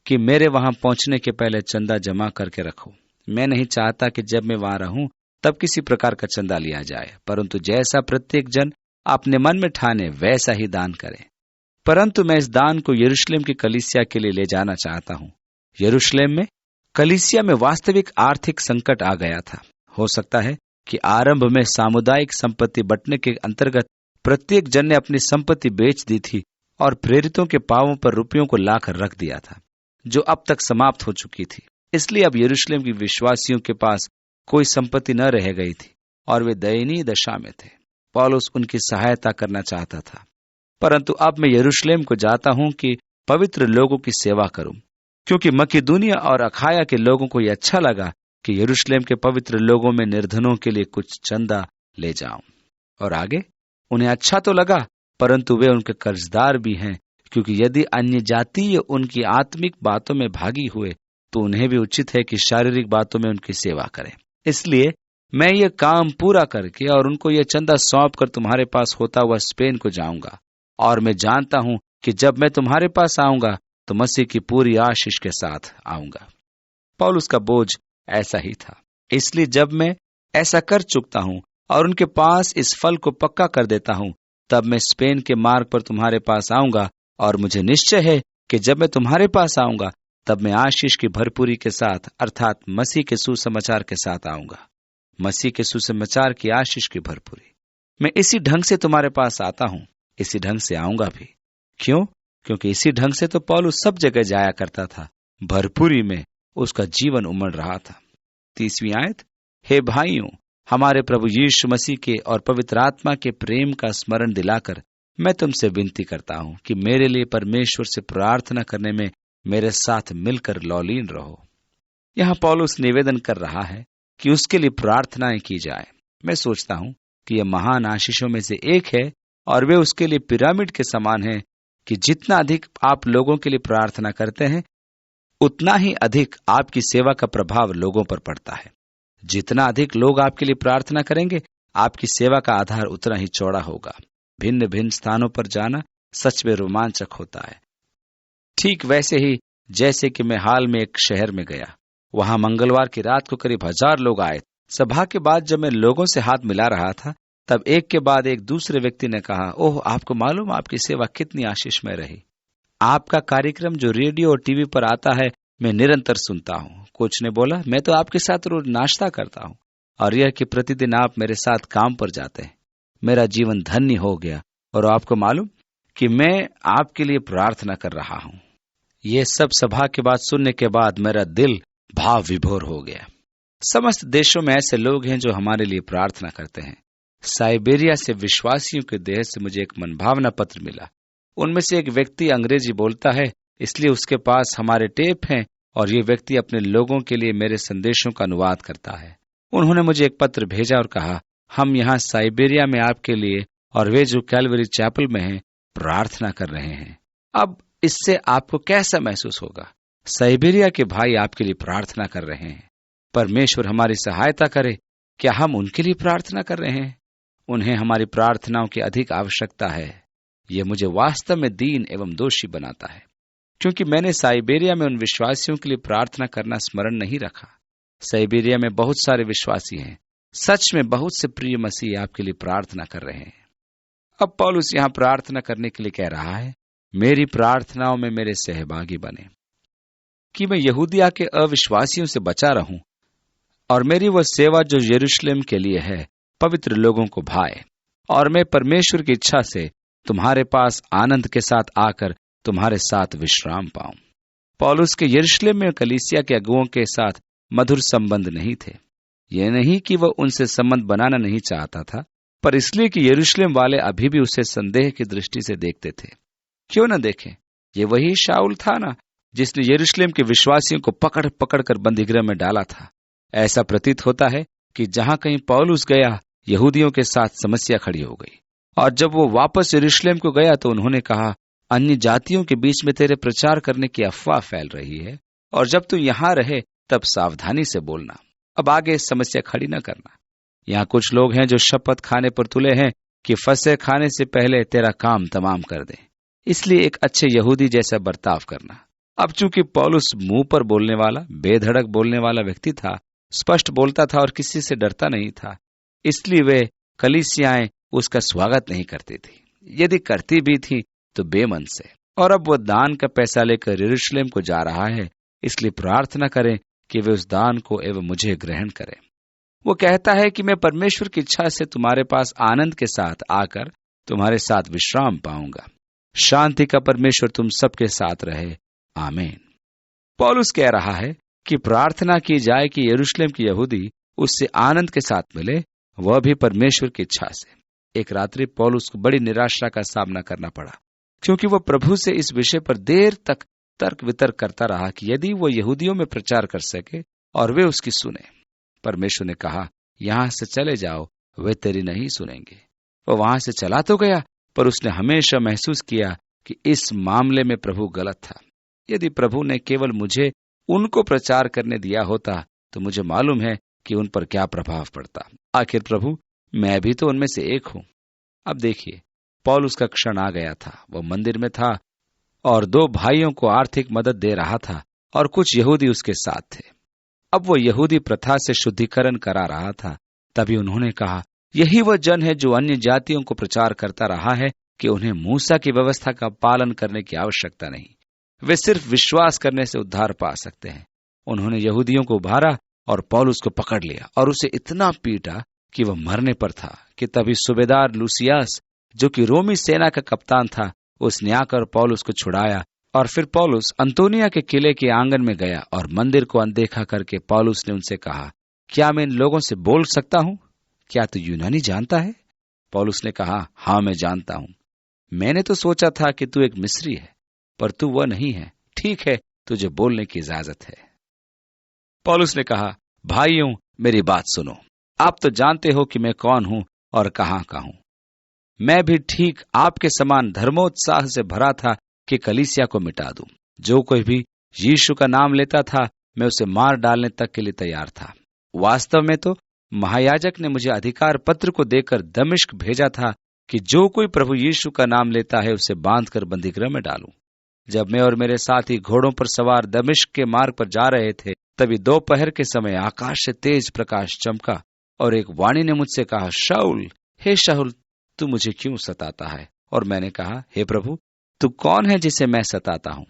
कि मेरे वहां पहुंचने के पहले चंदा जमा करके रखो। मैं नहीं चाहता कि जब मैं वहां रहूं तब किसी प्रकार का चंदा लिया जाए, परंतु जैसा प्रत्येक जन अपने मन में ठाने वैसा ही दान करे। परंतु मैं इस दान को यरूशलेम की कलीसिया के लिए ले जाना चाहता हूं। यरूशलेम में कलीसिया में वास्तविक आर्थिक संकट आ गया था। हो सकता है कि आरंभ में सामुदायिक संपत्ति बंटने के अंतर्गत प्रत्येक जन ने अपनी संपत्ति बेच दी थी और प्रेरितों के पांवों पर रुपयों को लाकर रख दिया था, जो अब तक समाप्त हो चुकी थी। इसलिए अब यरूशलेम के विश्वासियों के पास कोई संपत्ति न रह गई थी और वे दयनीय दशा में थे। पौलुस उनकी सहायता करना चाहता था, परंतु अब मैं यरूशलेम को जाता हूं कि पवित्र लोगों की सेवा करूं, क्योंकि मकिदुनिया और अखाया के लोगों को यह अच्छा लगा कि यरूशलेम के पवित्र लोगों में निर्धनों के लिए कुछ चंदा ले जाऊं। और आगे, उन्हें अच्छा तो लगा, परंतु वे उनके कर्जदार भी हैं, क्योंकि यदि अन्य जातीय उनकी आत्मिक बातों में भागी हुए तो उन्हें भी उचित है कि शारीरिक बातों में उनकी सेवा करें। इसलिए मैं ये काम पूरा करके और उनको ये चंदा सौंप कर तुम्हारे पास होता हुआ स्पेन को जाऊंगा, और मैं जानता हूं कि जब मैं तुम्हारे पास आऊंगा तो मसीह की पूरी आशीष के साथ आऊंगा। पौलुस का बोझ ऐसा ही था। इसलिए जब मैं ऐसा कर चुकता हूं और उनके पास इस फल को पक्का कर देता हूं, तब मैं स्पेन के मार्ग पर तुम्हारे पास आऊंगा, और मुझे निश्चय है कि जब मैं तुम्हारे पास आऊंगा तब मैं आशीष की भरपूरी के साथ, अर्थात मसीह के सुसमाचार के साथ आऊंगा। मसीह के सुसमाचार की आशीष की भरपूरी। मैं इसी ढंग से तुम्हारे पास आता हूं, इसी ढंग से आऊंगा भी। क्यों? क्योंकि इसी ढंग से तो पौलुस सब जगह जाया करता था। भरपूरी में उसका जीवन उमड़ रहा था। 30वीं आयत, हे भाइयों, हमारे प्रभु यीशु मसीह के और पवित्र आत्मा के प्रेम का स्मरण दिलाकर मैं तुमसे विनती करता हूं कि मेरे लिए परमेश्वर से प्रार्थना करने में मेरे साथ मिलकर लौलीन रहो। यहां पौलुस निवेदन कर रहा है कि उसके लिए प्रार्थनाएं की जाए। मैं सोचता हूं कि यह महान आशीषों में से एक है और वे उसके लिए पिरामिड के समान है कि जितना अधिक आप लोगों के लिए प्रार्थना करते हैं, उतना ही अधिक आपकी सेवा का प्रभाव लोगों पर पड़ता है। जितना अधिक लोग आपके लिए प्रार्थना करेंगे, आपकी सेवा का आधार उतना ही चौड़ा होगा। भिन्न भिन्न स्थानों पर जाना सच में रोमांचक होता है। ठीक वैसे ही जैसे कि मैं हाल में एक शहर में गया, वहां मंगलवार की रात को करीब 1000 लोग आए। सभा के बाद जब मैं लोगों से हाथ मिला रहा था, तब एक के बाद एक दूसरे व्यक्ति ने कहा, ओह, आपको मालूम आपकी सेवा कितनी आशीषमय रही। आपका कार्यक्रम जो रेडियो और टीवी पर आता है, मैं निरंतर सुनता हूँ। कुछ ने बोला, मैं तो आपके साथ रोज नाश्ता करता हूँ, और यह कि प्रतिदिन आप मेरे साथ काम पर जाते हैं। मेरा जीवन धन्य हो गया, और आपको मालूम कि मैं आपके लिए प्रार्थना कर रहा हूँ। ये सब सभा के बाद सुनने के बाद मेरा दिल भाव विभोर हो गया। समस्त देशों में ऐसे लोग हैं जो हमारे लिए प्रार्थना करते हैं। साइबेरिया से विश्वासियों के देश से मुझे एक मनभावना पत्र मिला। उनमें से एक व्यक्ति अंग्रेजी बोलता है, इसलिए उसके पास हमारे टेप हैं, और ये व्यक्ति अपने लोगों के लिए मेरे संदेशों का अनुवाद करता है। उन्होंने मुझे एक पत्र भेजा और कहा, हम यहाँ साइबेरिया में आपके लिए और वे जो कैलवरी चैपल में हैं प्रार्थना कर रहे हैं। अब इससे आपको कैसा महसूस होगा? साइबेरिया के भाई आपके लिए प्रार्थना कर रहे हैं। परमेश्वर हमारी सहायता करे। क्या हम उनके लिए प्रार्थना कर रहे हैं? उन्हें हमारी प्रार्थनाओं की अधिक आवश्यकता है। यह मुझे वास्तव में दीन एवं दोषी बनाता है, क्योंकि मैंने साइबेरिया में उन विश्वासियों के लिए प्रार्थना करना स्मरण नहीं रखा। साइबेरिया में बहुत सारे विश्वासी हैं। सच में बहुत से प्रिय मसीह आपके लिए प्रार्थना कर रहे हैं। अब पौलुस यहाँ प्रार्थना करने के लिए कह रहा है, मेरी प्रार्थनाओं में मेरे सहभागी बने, कि मैं यहूदिया के अविश्वासियों से बचा रहूं और मेरी वह सेवा जो यरूशलेम के लिए है पवित्र लोगों को भाए, और मैं परमेश्वर की इच्छा से तुम्हारे पास आनंद के साथ आकर तुम्हारे साथ विश्राम पाऊं। पौलुस के यरूशलेम में कलीसिया के अगुओं के साथ मधुर संबंध नहीं थे। यह नहीं कि वह उनसे संबंध बनाना नहीं चाहता था, पर इसलिए कि यरूशलेम वाले अभी भी उसे संदेह की दृष्टि से देखते थे। क्यों न देखें? ये वही शाऊल था ना, जिसने यरूशलेम के विश्वासियों को पकड़ पकड़ कर बंदीगृह में डाला था। ऐसा प्रतीत होता है कि जहां कहीं पौलुस गया, यहूदियों के साथ समस्या खड़ी हो गई, और जब वो वापस यरूशलेम को गया तो उन्होंने कहा, अन्य जातियों के बीच में तेरे प्रचार करने की अफवाह फैल रही है, और जब तू यहां रहे तब सावधानी से बोलना। अब आगे समस्या खड़ी न करना। यहाँ कुछ लोग हैं जो शपथ खाने पर तुले हैं कि फसह खाने से पहले तेरा काम तमाम कर दें। इसलिए एक अच्छे यहूदी जैसा बर्ताव करना। अब चूंकि पौलुस मुंह पर बोलने वाला, बेधड़क बोलने वाला व्यक्ति था, स्पष्ट बोलता था और किसी से डरता नहीं था, इसलिए वे कलीसियाएं उसका स्वागत नहीं करती थी। यदि करती भी थी तो बेमन से। और अब वह दान का पैसा लेकर यरूशलेम को जा रहा है, इसलिए प्रार्थना करें कि वे उस दान को एवं मुझे ग्रहण करें। वो कहता है कि मैं परमेश्वर की इच्छा से तुम्हारे पास आनंद के साथ आकर तुम्हारे साथ विश्राम पाऊंगा। शांति का परमेश्वर तुम सबके साथ रहे। आमीन। पौलुस कह रहा है कि प्रार्थना की जाए कि यरूशलेम के यहूदी उससे आनंद के साथ मिले, वह भी परमेश्वर की इच्छा से। एक रात्रि पौलुस को बड़ी निराशा का सामना करना पड़ा, क्योंकि वह प्रभु से इस विषय पर देर तक तर्क वितर्क करता रहा कि यदि वह यहूदियों में प्रचार कर सके और वे उसकी सुने। परमेश्वर ने कहा, यहां से चले जाओ, वे तेरी नहीं सुनेंगे। वह वहां से चला तो गया, पर उसने हमेशा महसूस किया कि इस मामले में प्रभु गलत था। यदि प्रभु ने केवल मुझे उनको प्रचार करने दिया होता तो मुझे मालूम है कि उन पर क्या प्रभाव पड़ता। आखिर प्रभु, मैं भी तो उनमें से एक हूं। अब देखिए, पौलुस का क्षण आ गया था। वह मंदिर में था और 2 भाइयों को आर्थिक मदद दे रहा था, और कुछ यहूदी उसके साथ थे। अब वो यहूदी प्रथा से शुद्धिकरण करा रहा था। तभी उन्होंने कहा, यही वह जन है जो अन्य जातियों को प्रचार करता रहा है कि उन्हें मूसा की व्यवस्था का पालन करने की आवश्यकता नहीं, वे सिर्फ विश्वास करने से उद्धार पा सकते हैं। उन्होंने यहूदियों को उभारा और पौलुस को पकड़ लिया और उसे इतना पीटा कि वह मरने पर था कि तभी सूबेदार लूसियास, जो कि रोमी सेना का कप्तान था, उसने आकर पौलुस को छुड़ाया। और फिर पौलुस अंतोनिया के किले के आंगन में गया और मंदिर को अनदेखा करके पौलुस ने उनसे कहा, क्या मैं इन लोगों से बोल सकता हूं? क्या तू यूनानी जानता है? पौलुस ने कहा, हाँ, मैं जानता हूं। मैंने तो सोचा था कि तू एक मिस्री है, पर तू वह नहीं है। ठीक है, तुझे बोलने की इजाजत है। पौलुस ने कहा, भाइयों मेरी बात सुनो। आप तो जानते हो कि मैं कौन हूं और कहां का हूं। मैं भी ठीक आपके समान धर्मोत्साह से भरा था कि कलीसिया को मिटा दूं। जो कोई भी यीशु का नाम लेता था, मैं उसे मार डालने तक के लिए तैयार था। वास्तव में तो महायाजक ने मुझे अधिकार पत्र को देकर दमिश्क भेजा था कि जो कोई प्रभु यीशु का नाम लेता है उसे बांधकर बंदीगृह में डालूं। जब मैं और मेरे साथी घोड़ों पर सवार दमिश्क के मार्ग पर जा रहे थे, तभी दोपहर के समय आकाश से तेज प्रकाश चमका और एक वाणी ने मुझसे कहा, शाऊल, हे शाऊल, तू मुझे क्यों सताता है? और मैंने कहा, हे प्रभु, तू कौन है जिसे मैं सताता हूं?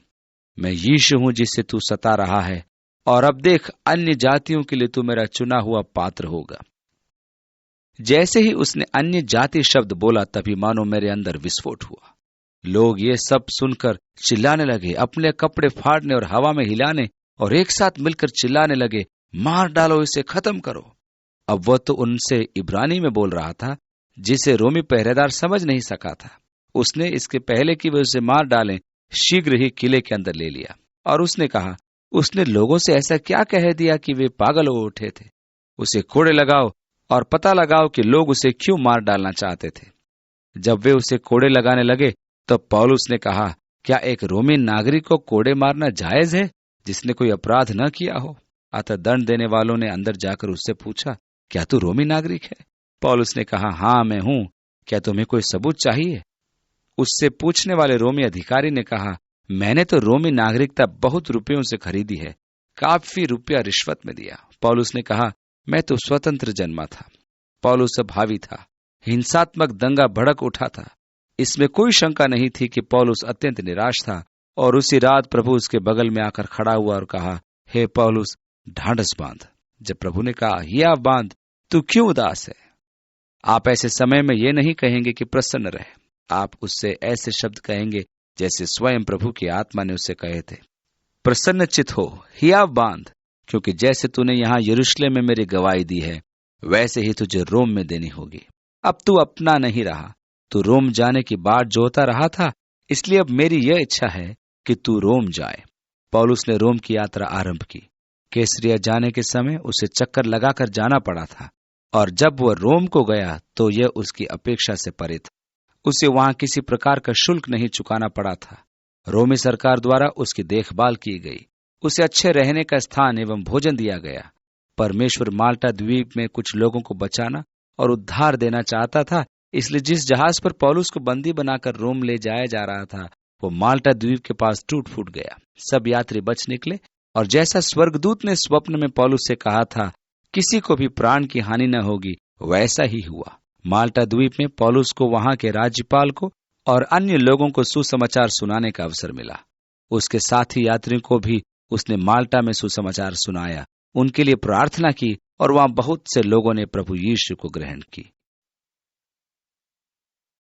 मैं यीशु हूं जिसे तू सता रहा है, और अब देख, अन्य जातियों के लिए तू मेरा चुना हुआ पात्र होगा। जैसे ही उसने अन्य जाति शब्द बोला, तभी मानो मेरे अंदर विस्फोट हुआ। लोग ये सब सुनकर चिल्लाने लगे, अपने कपड़े फाड़ने और हवा में हिलाने और एक साथ मिलकर चिल्लाने लगे, मार डालो इसे, खत्म करो। अब वह तो उनसे इब्रानी में बोल रहा था, जिसे रोमी पहरेदार समझ नहीं सका था। उसने इसके पहले कि वे उसे मार डालें, शीघ्र ही किले के अंदर ले लिया। और उसने कहा, उसने लोगों से ऐसा क्या कह दिया कि वे पागल हो उठे थे? उसे कोड़े लगाओ और पता लगाओ कि लोग उसे क्यों मार डालना चाहते थे। जब वे उसे कोड़े लगाने लगे, तो पौलुस ने कहा, क्या एक रोमी नागरिक को कोड़े मारना जायज है, जिसने कोई अपराध न किया हो? अतः दंड देने वालों ने अंदर जाकर उससे पूछा, क्या तू रोमी नागरिक है? पौलुस ने कहा, हाँ मैं हूं। क्या तुम्हें कोई सबूत चाहिए? उससे पूछने वाले रोमी अधिकारी ने कहा, मैंने तो रोमी नागरिकता बहुत रुपयों से खरीदी है, काफी रुपया रिश्वत में दिया। पौलुस ने कहा, मैं तो स्वतंत्र जन्मा था। पौलुस भावी था, हिंसात्मक दंगा भड़क उठा था। इसमें कोई शंका नहीं थी कि पौलुस अत्यंत निराश था। और उसी रात प्रभु उसके बगल में आकर खड़ा हुआ और कहा, हे पौलुस, ढांढस बांध। जब प्रभु ने कहा, हिया बांध, तू क्यों उदास है? आप ऐसे समय में ये नहीं कहेंगे कि प्रसन्न रहे। आप उससे ऐसे शब्द कहेंगे जैसे स्वयं प्रभु की आत्मा ने उससे कहे थे, प्रसन्न चित हो, हिया बांध, क्योंकि जैसे तूने यहां यरूशलेम में मेरी गवाही दी है, वैसे ही तुझे रोम में देनी होगी। अब तू अपना नहीं रहा, तू रोम जाने की बाट जोहता रहा था, इसलिए अब मेरी यह इच्छा है कि तू रोम जाए। पौलुस ने रोम की यात्रा आरंभ की। कैसरिया जाने के समय उसे चक्कर लगाकर जाना पड़ा था, और जब वह रोम को गया तो यह उसकी अपेक्षा से परे था। उसे वहां किसी प्रकार का शुल्क नहीं चुकाना पड़ा था। रोमी सरकार द्वारा उसकी देखभाल की गई। उसे अच्छे रहने का स्थान एवं भोजन दिया गया। परमेश्वर माल्टा द्वीप में कुछ लोगों को बचाना और उद्धार देना चाहता था, इसलिए जिस जहाज पर पौलुस को बंदी बनाकर रोम ले जाया जा रहा था, वो माल्टा द्वीप के पास टूट फूट गया। सब यात्री बच निकले, और जैसा स्वर्गदूत ने स्वप्न में पौलुस से कहा था, किसी को भी प्राण की हानि न होगी, वैसा ही हुआ। माल्टा द्वीप में पौलुस को वहां के राज्यपाल को और अन्य लोगों को सुसमाचार सुनाने का अवसर मिला। उसके साथी यात्रियों को भी उसने माल्टा में सुसमाचार सुनाया, उनके लिए प्रार्थना की, और वहां बहुत से लोगों ने प्रभु यीशु को ग्रहण की।